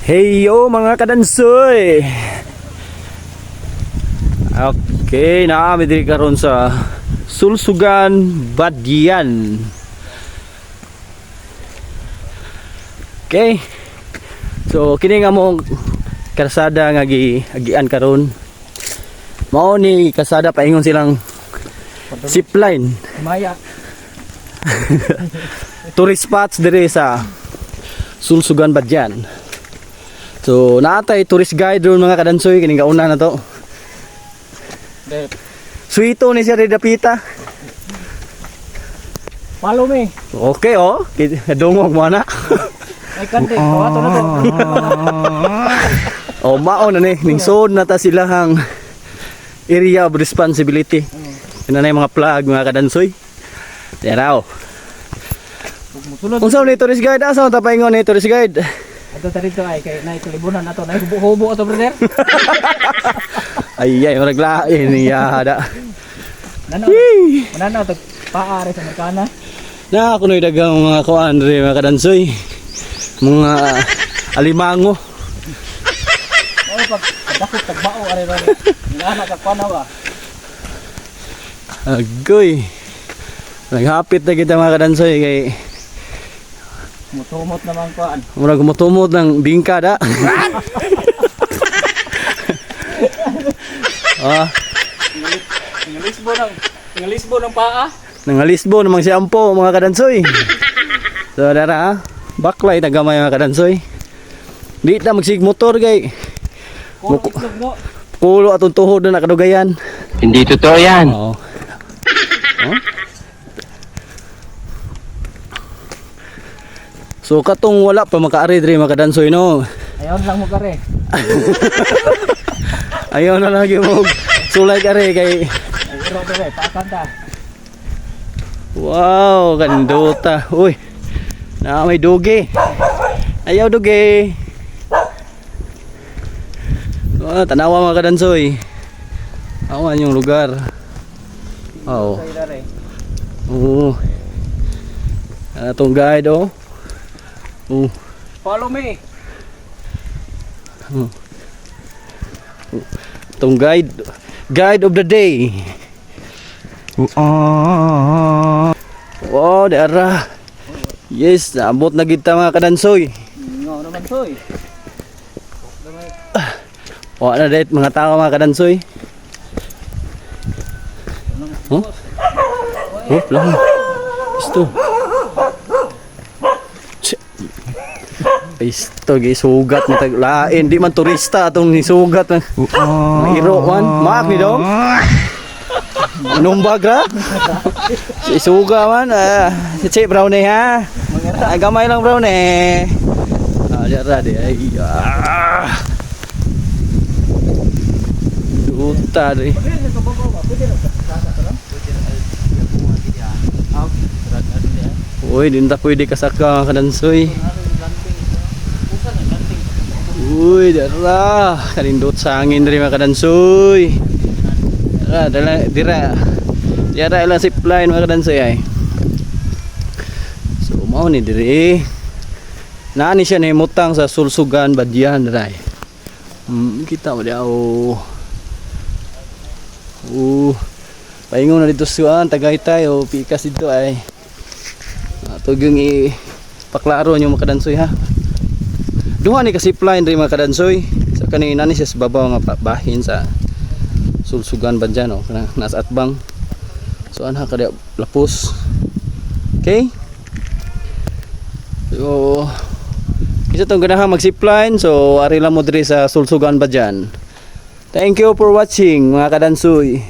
Hey yo mga kadansoy. Okay, naami diri karon sa Sulsugan, Badian. Okay. So kini nga mo kalsada nga agian karon. Mao ni kalsada paingon silang zipline. Maya. Tourist spots diri sa Sulsugan, Badian. So naatay tourist guide ron mga kadansoy, kining kauna na to. Suito ni siya dapita. Follow me. Okay oh, dungog mo na. Ay kante, kawato na to. Oh, mao na ni ning sod na ta silahang area of responsibility. Ina na mga flag mga kadansoy. Taraw. Unsa ni tourist guide? Asa ta paingon ni tourist guide? Ato tarito ay kay nay kalibunan nato, nay hubo ato brother. Ay maraglain niya da. Nanaw tag paare sa merkana. Na ako noy dagang mga kuan ri mga kadansoy. Mga alimango. Ay pag dakot tagbao are ron. Ngana ka kuan ba? Agoy. Naghapit na kita mga kadansoy kay Mutumot naman kuan. murag mutumot ng bingka da. Ngalisbo ng paa. Nangalisbo namang si Ampo mga kadansoy. So dara baklay tagamay mga kadansoy. Di ta magsig motor kay kulo atong tuhod na nakadugayan. Hindi totoo yan. Oo. Huh? So katong wala pa makaari diri mga kadansoy no. Ayon lang mo kare. Ayaw na lagi mo sulay kare kay Ay iro brother, pakanta. wow, kanduta. Uy. Na may dugi. Ayaw dugi. Oh, tanawa mga kadansoy. Awan yung lugar. Oo. Oo. Atong guide oh. Follow me. Atong guide of the day. Wow, dara. Yes, naabot na kita mga kadansoy. Ngo naman toy. Wala na dahit mga tao mga kadansoy. Huh? Oh, lang. Isto. Isto gisugat mo tag lain, di man turista atong nisugat. Iro man, maak ni dong. Numbag ra. Isuga man, si brownie ha. Ay gamay lang brownie. Dara di ay. Duta di. Uy, di na pwede kasaka kadansoy. Uy, dara. Kanindot sa angin rin mga kadansoy. Dira ilang zipline mga kadansoy ay. So, mau ni diri. Naani siya na imutang sa Sulsugan, Badian dira. Kita mo dia paingon na dito suan Tagaytay o pikas dito ay. Tugyong ipaklaro nyo mga kadansoy ha. Duha ni ka zipline rin mga kadansoy. Sa kanina ni siya sa babaw nga bahin sa Sulsugan, Badian o nasa atbang. So anha kada lapos. Okay? So isa tong ganahan mag zipline. So ari lang mo diri sa Sulsugan, Badian. Thank you for watching mga kadansoy.